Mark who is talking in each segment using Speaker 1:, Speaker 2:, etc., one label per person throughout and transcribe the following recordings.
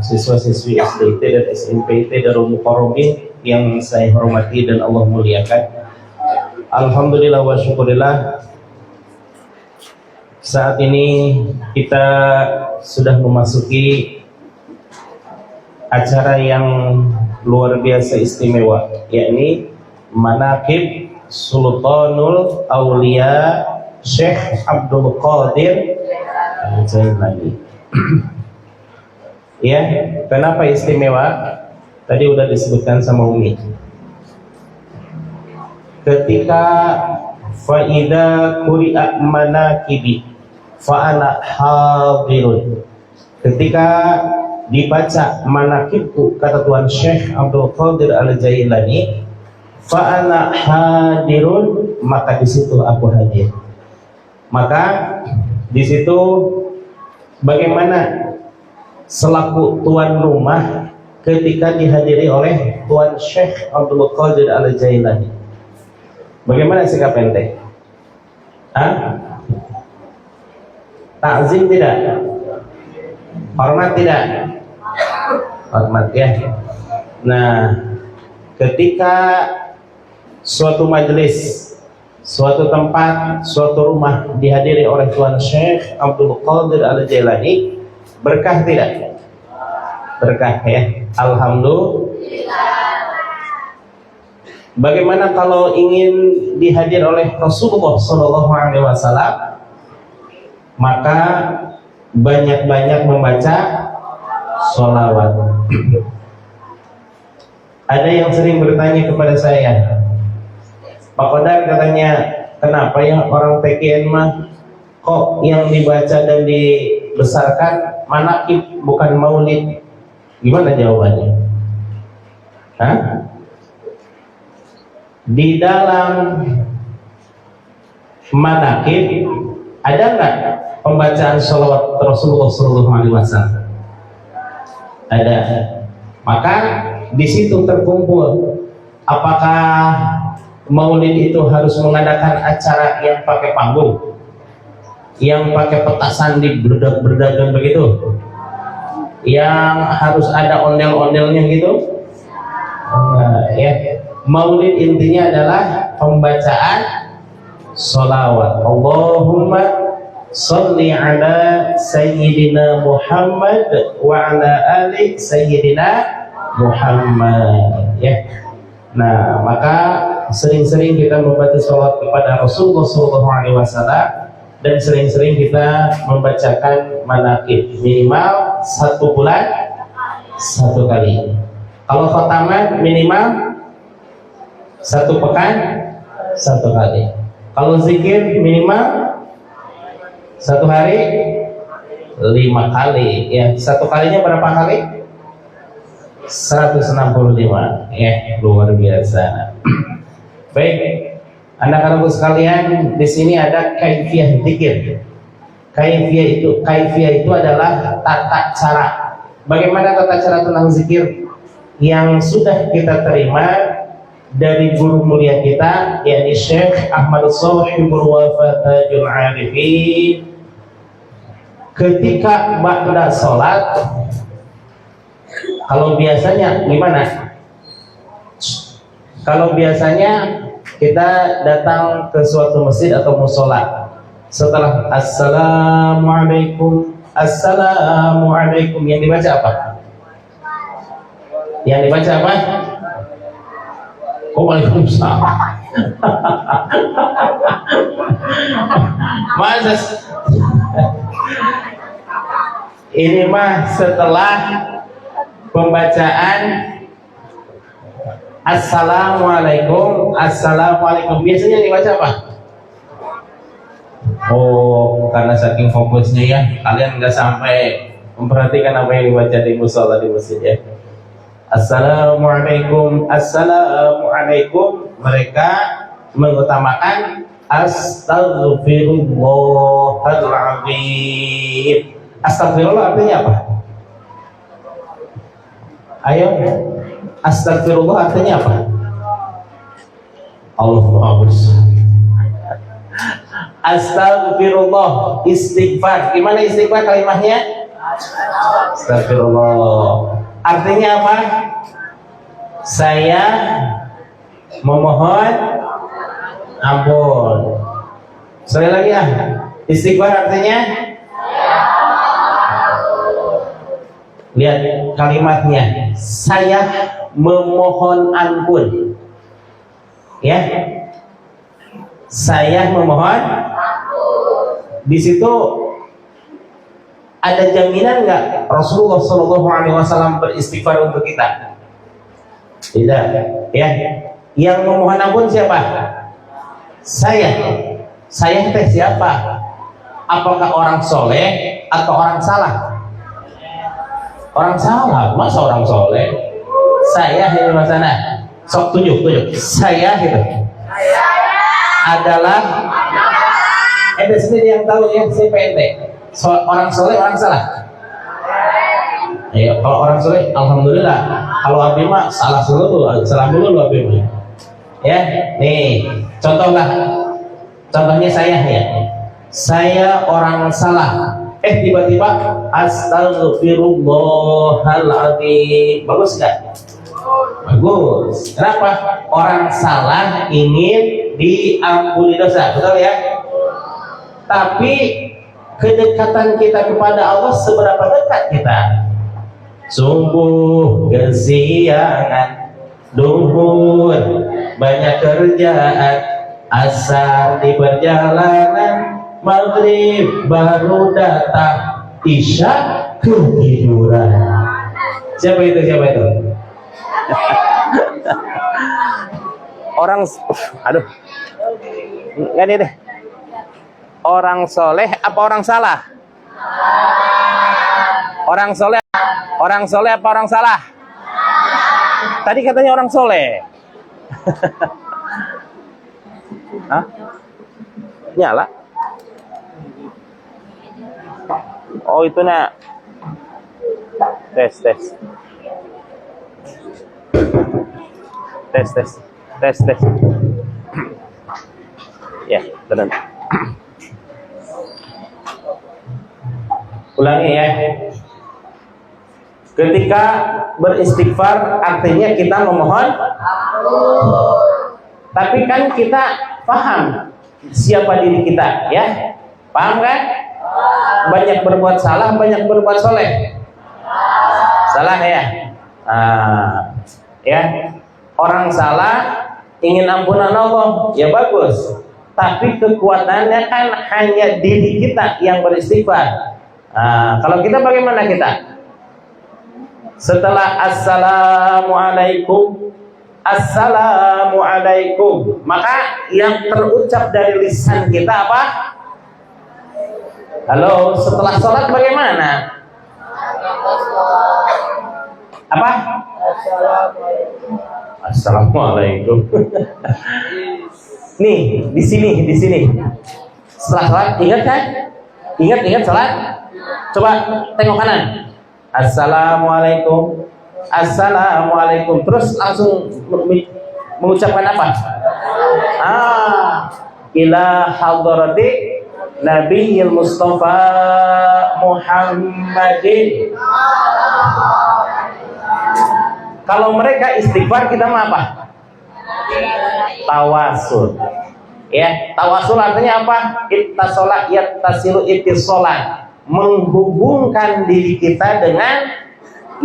Speaker 1: siswa-siswi SDT dan SMPT Darul Muqarrabin yang saya hormati dan Allah muliakan. Alhamdulillah wa syukurillah, saat ini kita sudah memasuki acara yang luar biasa istimewa, yakni Manaqib Sultanul Aulia Syekh Abdul Qadir Al-Jailani. Ya, kenapa istimewa? Tadi udah disebutkan sama Umi. Ketika faida quri'a manaqibi fa ana hadirun. Ketika dibaca manaqibku, kata Tuan Syekh Abdul Qadir Al-Jailani, fa ana hadirun, maka di situ aku hadir. Maka di situ bagaimana selaku tuan rumah ketika dihadiri oleh Tuan Syekh Abdul Qadir Al-Jailani? Bagaimana sikap ente? Takzim tidak? Hormat tidak? Hormat ya. Nah, ketika suatu majelis, suatu tempat, suatu rumah dihadiri oleh Tuan Syekh Abdul Qadir Al-Jailani, berkah tidak? Berkah ya. Alhamdulillah. Bagaimana kalau ingin dihadir oleh Rasulullah SAW? Maka banyak-banyak membaca sholawat. Ada yang sering bertanya kepada saya, Pak Qadar, katanya, kenapa ya orang PKN mah kok yang dibaca dan dibesarkan manaqib bukan maulid? Gimana jawabannya? Di dalam manaqib ada nggak pembacaan sholawat Rasulullah SAW? Ada. Maka di situ terkumpul apakah maulid itu harus mengadakan acara yang pakai panggung, yang pakai petasan di berdagang begitu, yang harus ada ondel-ondelnya gitu? Ya. Maulid intinya adalah pembacaan sholawat. Allahumma sholli ala sayyidina Muhammad wa ala ali sayyidina Muhammad ya. Nah, maka sering-sering kita membaca sholawat kepada Rasulullah SAW, dan sering-sering kita membacakan manaqib minimal 1 bulan 1 kali. Kalau khataman minimal 1 pekan 1 kali. Kalau zikir minimal 1 hari 5 kali ya. 1 kalinya berapa kali? 165 ya, luar biasa. Baik, anak-anakku sekalian, di sini ada kaifiyah zikir. Kaifiyah itu adalah tata cara. Bagaimana tata cara tentang zikir yang sudah kita terima dari guru mulia kita, yakni Syekh Ahmad Shahibul Wafa Tajul Arifin. Ketika ba'da sholat, kalau biasanya gimana? Kalau biasanya kita datang ke suatu masjid atau mushola, setelah assalamualaikum, assalamualaikum, yang dibaca apa? Yang dibaca apa? Waalaikumsalam. Masa ini mah setelah pembacaan assalamualaikum, assalamualaikum, biasanya dibaca apa? Oh, karena saking fokusnya ya, kalian nggak sampai memperhatikan apa yang dibaca di mushola di masjid ya. Assalamualaikum, assalamualaikum, mereka mengutamakan astaghfirullahaladzim. Astagfirullah artinya apa? Ayo, astagfirullah artinya apa? Allahu Akbar. Astagfirullah, istighfar. Gimana istighfar kalimatnya? Astagfirullah. Artinya apa? Saya memohon ampun. Sekali lagi ya. Istighfar artinya? Lihat kalimatnya. Saya memohon ampun. Ya. Saya memohon. Di situ ada jaminan nggak Rasulullah SAW beristighfar untuk kita? Tidak. Ya. Yang memohon ampun siapa? Saya. Saya teh siapa? Apakah orang soleh atau orang salah? Orang salah. Masa orang soleh? Saya ini masana. Sok tunjuk. Saya gitu. Adalah ente sendiri yang tahu ya, siapa ente? Orang soleh, orang salah? Ayo, kalau orang soleh, alhamdulillah. Kalau Abi mah salah dulu Abi mah. Ya, nih, contohnya saya ya. Saya orang salah. Tiba-tiba astagfirullahaladzim. Bagus nggak? Bagus. Kenapa? Orang salah ingin diampuni dosa, betul ya? Tapi kedekatan kita kepada Allah seberapa dekat kita? Subuh kesiangan, duhur banyak kerjaan, asar di perjalanan, maghrib baru datang, isya ketiduran. Siapa itu? Orang, aduh, nggak nih deh. Orang soleh apa orang salah? Orang soleh apa orang salah? Tadi katanya orang soleh. Hah? Nyala? Oh itu nak. Tes. Ya, benar. Ulangi ya. Ketika beristighfar artinya kita memohon. Tapi kan kita paham siapa diri kita, ya? Paham kan? Banyak berbuat salah, banyak berbuat soleh. Salah ya? Ya. Orang salah ingin ampunan Allah, ya bagus. Tapi kekuatannya kan hanya diri kita yang beristighfar. Kalau kita bagaimana kita? Setelah Assalamualaikum, maka yang terucap dari lisan kita apa? Halo, setelah sholat bagaimana? Apa? Assalamualaikum. Nih, di sini. Setelah sholat, ingat kan? Ingat sholat? Coba tengok kanan. Assalamualaikum. Terus langsung mengucapkan apa? Ila hadrati Nabiyil Mustafa Muhammadin. Kalau mereka istighfar, kita mah apa? Tawasul. Ya, tawasul artinya apa? Ittasola yattasilu ittisolan. Menghubungkan diri kita dengan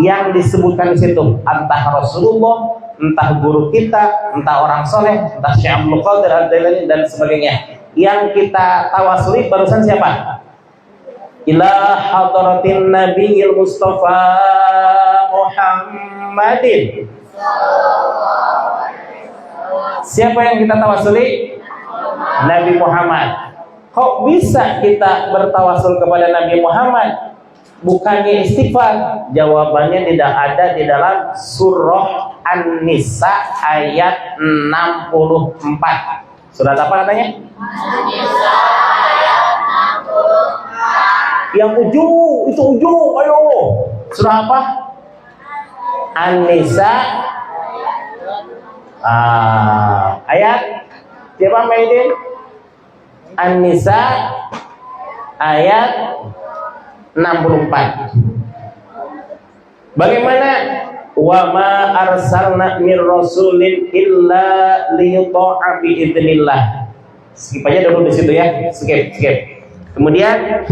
Speaker 1: yang disebutkan di situ, entah Rasulullah, entah guru kita, entah orang soleh, entah Syekh Abdul Qadir Al-Jailani dan sebagainya. Yang kita tawasuli barusan siapa? Ila hadratin Nabiyil Mustafa Muhammadin. Siapa yang kita tawasuli? Nabi Muhammad. Kok bisa kita bertawasul kepada Nabi Muhammad? Bukannya istighfar? Jawabannya tidak ada di dalam surah An-Nisa ayat 64. Surat apa katanya? An-Nisa ayat 64. Yang ujung, itu ujung, ayo. Surah apa? An-Nisa ayat siapa Maidin? An-Nisa ayat 64. Bagaimana? Wa ma arsalna mir rasulin illa liyuta'a bi idznillah. Skip aja dulu di situ ya. Skip. Kemudian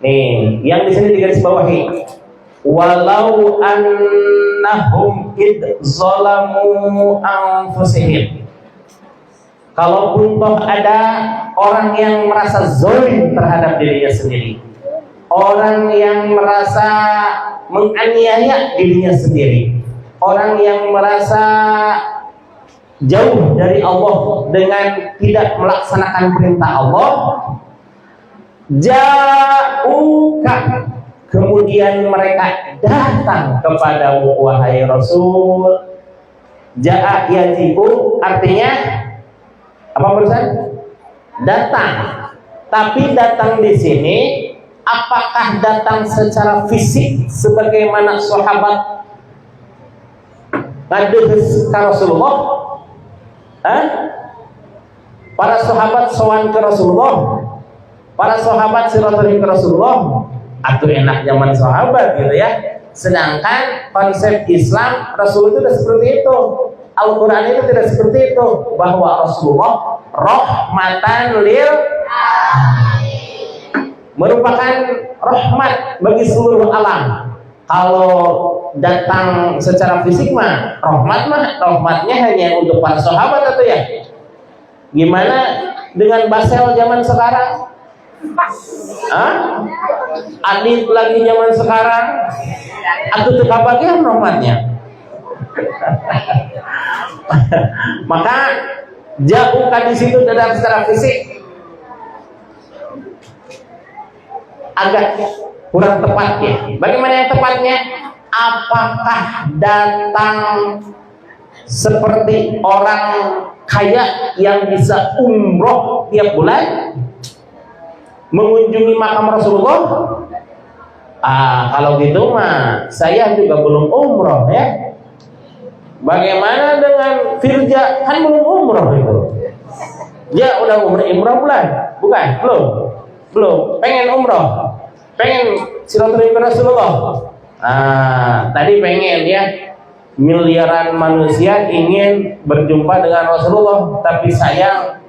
Speaker 1: nih, yang di sini digaris bawahi. Walau annahum id zalamu anfusihim. Kalaupun toh ada orang yang merasa zalim terhadap dirinya sendiri, orang yang merasa menganiaya dirinya sendiri, orang yang merasa jauh dari Allah dengan tidak melaksanakan perintah Allah, ja'uka, kemudian mereka datang kepadamu wahai Rasul. Ja'a yajibu artinya apa perusahaan? Datang. Tapi datang di sini apakah datang secara fisik sebagaimana sahabat ngadehus ka Rasulullah? Para sahabat sowan ke Rasulullah, para sahabat silaturahim ke Rasulullah, atuh enak zaman sahabat gitu ya. Sedangkan konsep Islam Rasul itu sudah seperti itu. Al-Quran itu tidak seperti itu, bahwa Rasulullah rahmatan lil merupakan rahmat bagi seluruh alam. Kalau datang secara fisik mah rahmatnya hanya untuk para sahabat atau ya? Gimana dengan Basel zaman sekarang? Adit lagi zaman sekarang? Atau bagian rahmatnya? Maka jauhkan di situ datang secara fisik agak kurang tepat ya. Bagaimana yang tepatnya? Apakah datang seperti orang kaya yang bisa umroh tiap bulan mengunjungi makam Rasulullah? Kalau gitu mah saya juga belum umroh ya. Bagaimana dengan Firja? Kan belum umroh itu. Dia udah umroh bulan? Bukan? Belum. Pengen umroh, pengen silaturahmi ke Rasulullah. Tadi pengen ya, miliaran manusia ingin berjumpa dengan Rasulullah, tapi sayang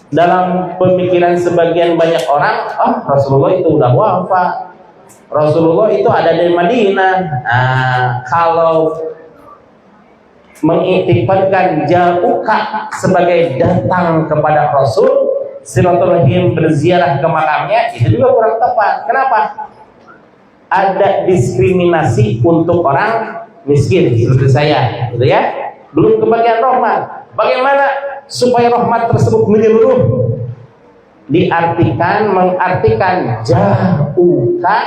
Speaker 1: dalam pemikiran sebagian banyak orang, Rasulullah itu udah wafat, Rasulullah itu ada di Madinah. Kalau mengiktifatkan jauhka sebagai datang kepada Rasul, silaturahim berziarah ke makamnya, itu juga kurang tepat. Kenapa? Ada diskriminasi untuk orang miskin seperti saya, gitu ya. Belum kebagian rahmat. Bagaimana supaya rahmat tersebut menyeluruh? Mengartikan jauhka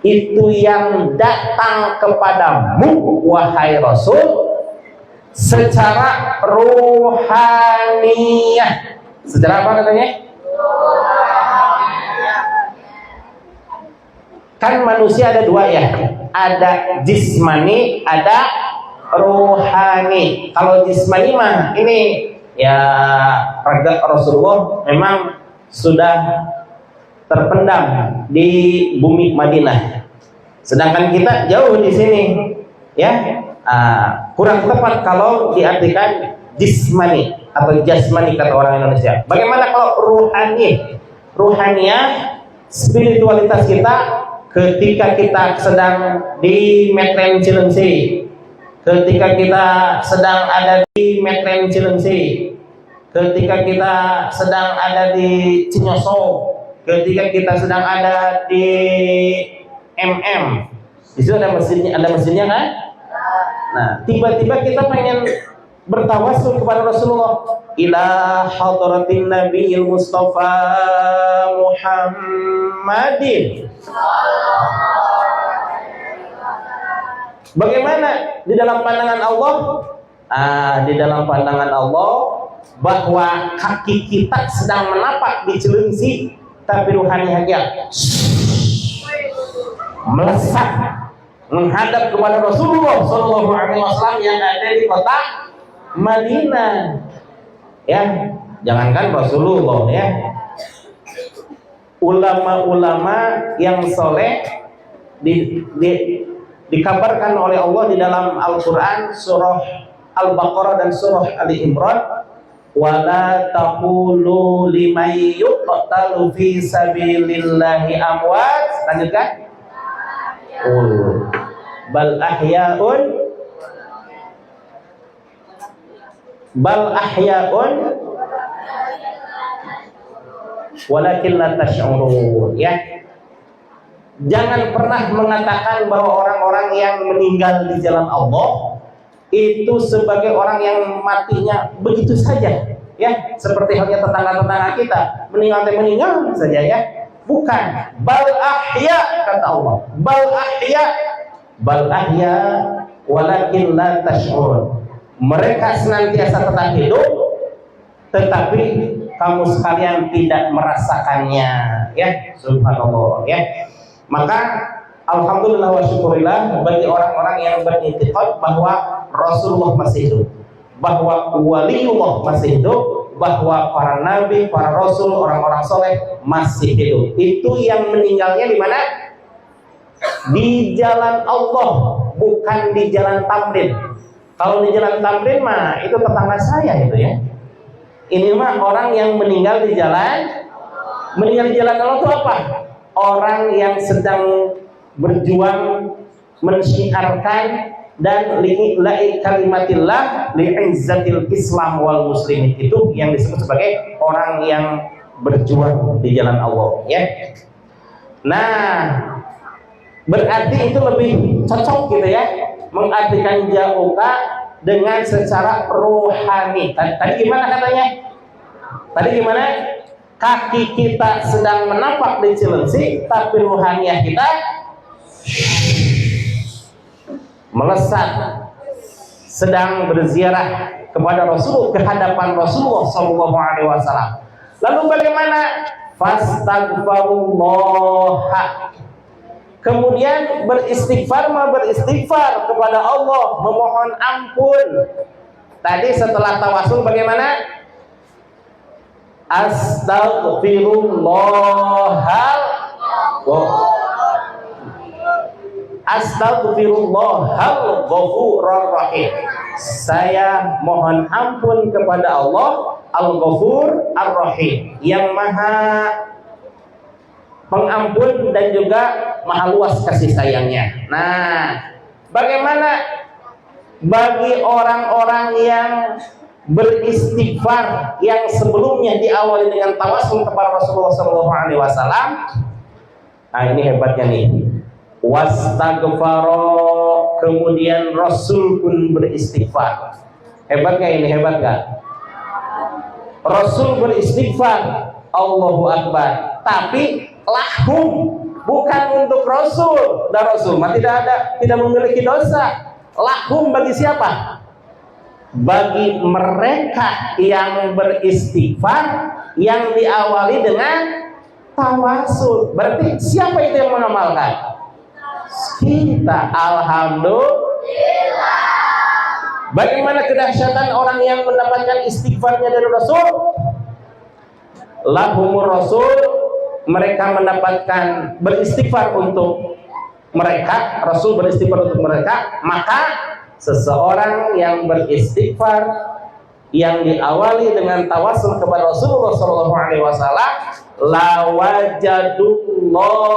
Speaker 1: itu yang datang kepadamu wahai Rasul secara ruhaniyah. Secara apa katanya? Kan manusia ada dua ya, ada jismani, ada ruhani. Kalau jismani mah ini ya raga Rasulullah memang sudah terpendam di bumi Madinah. Sedangkan kita jauh di sini ya. Kurang tepat kalau diartikan jismani atau jasmani kata orang Indonesia. Bagaimana kalau ruhani? Ruhaniyah, spiritualitas kita ketika kita sedang di Metren Cilengsi, ketika kita sedang ada di Metren Cilengsi, ketika kita sedang ada di Cinyoso, ketika kita sedang ada di MM, di situ ada mesinnya kan? Nah, tiba-tiba kita pengen bertawassul kepada Rasulullah, ila hadratin Nabiyil Mustafa Muhammadin. Bagaimana di dalam pandangan Allah? Di dalam pandangan Allah bahwa kaki kita sedang menapak di Cilengsi, tapi ruhani hanya melesat menghadap kepada Rasulullah Shallallahu Alaihi Wasallam yang ada di kota Madinah. Ya, jangankan Rasulullah ya, ulama-ulama yang soleh dikabarkan oleh Allah di dalam Al-Quran surah Al-Baqarah dan surah Ali Imran, wala taqulu liman yuqtalu fi sabilillahi amwat. Lanjutkan. Bal ahya'un walakin la tash'urun. Ya, jangan pernah mengatakan bahwa orang-orang yang meninggal di jalan Allah itu sebagai orang yang matinya begitu saja, ya, seperti halnya tetangga-tetangga kita meninggal saja, ya. Bukan. Bal ahya, kata Allah. Bal ahya walakin la tash'urun. Mereka senantiasa tetap hidup, tetapi kamu sekalian tidak merasakannya, ya. Subhanallah, ya. Maka alhamdulillah wa syukurillah bagi orang-orang yang beriktikad bahwa Rasulullah masih hidup, bahwa waliullah masih hidup, bahwa para nabi, para rasul, orang-orang soleh masih hidup. Itu yang meninggalnya di mana? Di jalan Allah, bukan di jalan tamrin. Kalau di jalan tamrin mah itu tetangga saya itu, ya. Ini mah orang yang meninggal di jalan Allah itu apa? Orang yang sedang berjuang mensyiarkan dan li'ila'i kalimatillah li'izzatil Islam wal muslimin. Itu yang disebut sebagai orang yang berjuang di jalan Allah, ya. Nah, berarti itu lebih cocok gitu, ya, mengartikan jauka dengan secara rohani. Tadi gimana katanya? Tadi gimana? Kaki kita sedang menapak di Cilengsi, tapi rohaniah kita melesat sedang berziarah kepada Rasul, ke hadapan Rasulullah Shallallahu Alaihi Wasallam. Lalu bagaimana? Fastaghfirullah. Kemudian beristighfar kepada Allah, memohon ampun. Tadi setelah tawasul bagaimana? Astaghfirullahal ghafurur rahim. Saya mohon ampun kepada Allah Al-Ghafur Ar-Rahim, yang maha pengampun dan juga maha luas kasih sayangnya. Nah, bagaimana bagi orang-orang yang beristighfar yang sebelumnya diawali dengan tawasul kepada Rasulullah SAW? Nah, ini hebatnya nih. Wastaghfara, kemudian Rasul pun beristighfar. Hebat gak ini? Hebat gak? Rasul beristighfar, Allahu Akbar. Tapi lahum, bukan untuk Rasul. Dan Rasul mah tidak memiliki dosa. Lahum bagi siapa? Bagi mereka yang beristighfar yang diawali dengan tawasul. Berarti siapa itu yang mengamalkan? Kita. Alhamdulillah. Bagaimana kedahsyatan orang yang mendapatkan istighfarnya dari Rasul? Lahumur Rasul, mereka mendapatkan beristighfar untuk mereka, Rasul beristighfar untuk mereka. Maka seseorang yang beristighfar yang diawali dengan tawasul kepada Rasulullah SAW, la wajadullaha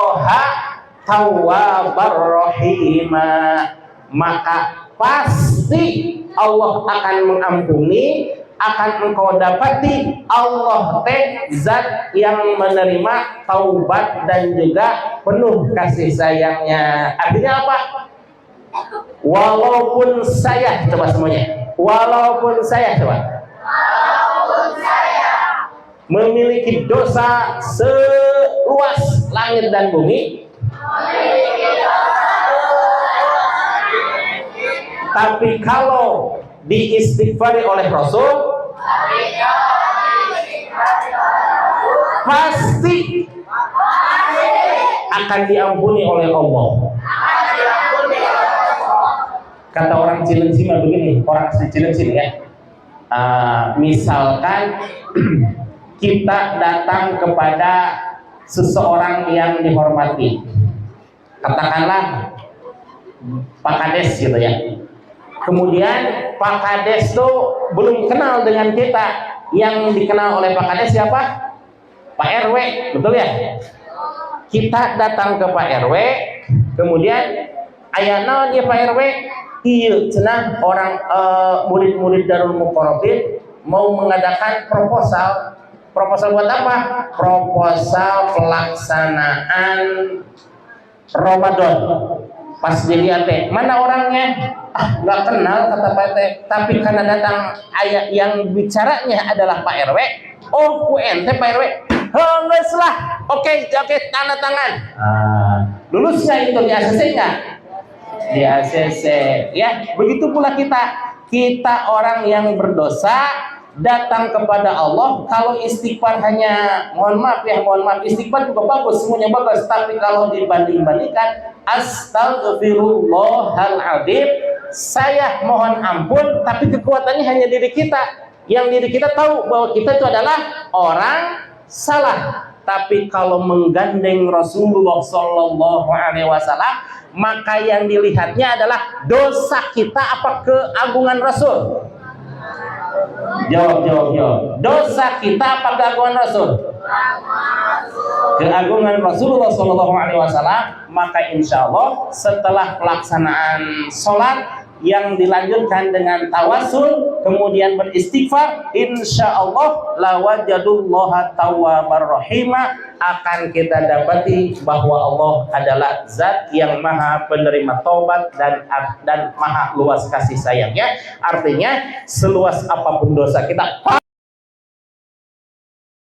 Speaker 1: tawwabar rahimah, maka pasti Allah akan mengampuni, akan engkau dapati Allah teh zat yang menerima taubat dan juga penuh kasih sayangnya. Artinya apa? Walaupun saya, coba semuanya, walaupun saya, coba, walaupun saya memiliki dosa seluas langit dan bumi, tapi kalau diistighfari oleh Rasul, pasti akan diampuni oleh Allah. Kata orang Cilengsi mah begini, orang asli Cilengsi ya. Misalkan kita datang kepada seseorang yang dihormati, katakanlah Pak Kades gitu ya. Kemudian Pak Kades tuh belum kenal dengan kita. Yang dikenal oleh Pak Kades siapa? Pak RW, betul ya? Kita datang ke Pak RW, kemudian aya naon ya Pak RW? Iya, cenah orang murid-murid Darul Muqarrabin mau mengadakan proposal. Proposal buat apa? Proposal pelaksanaan Ramadan. Pas dilihat teh, mana orangnya? Ah, nggak kenal kata Pak RW. Tapi karena datang ayat yang bicaranya adalah Pak RW. Oh, ku ente Pak RW. Geus lah. Oke, tanda tangan. Lulusnya itu di ACC enggak? Di ACC. Ya, begitu pula kita. Kita orang yang berdosa datang kepada Allah. Kalau istighfar hanya mohon maaf, istighfar juga bagus, semuanya bagus. Tapi kalau dibanding-bandingkan, astagfirullahaladzim, saya mohon ampun, tapi kekuatannya hanya diri kita. Yang diri kita tahu bahwa kita itu adalah orang salah. Tapi kalau menggandeng Rasulullah Shallallahu Alaihi Wasallam, maka yang dilihatnya adalah dosa kita apa keagungan Rasul. Jawab. Dosa kita apa keagungan Rasul? Keagungan Rasulullah Shallallahu Alaihi Wasallam. Maka insya Allah setelah pelaksanaan sholat yang dilanjutkan dengan tawasul, kemudian beristighfar, insya Allah lawajadullaha tawwabar rahimah, akan kita dapati bahwa Allah adalah zat yang maha penerima taubat dan maha luas kasih sayangnya. Artinya seluas apapun dosa kita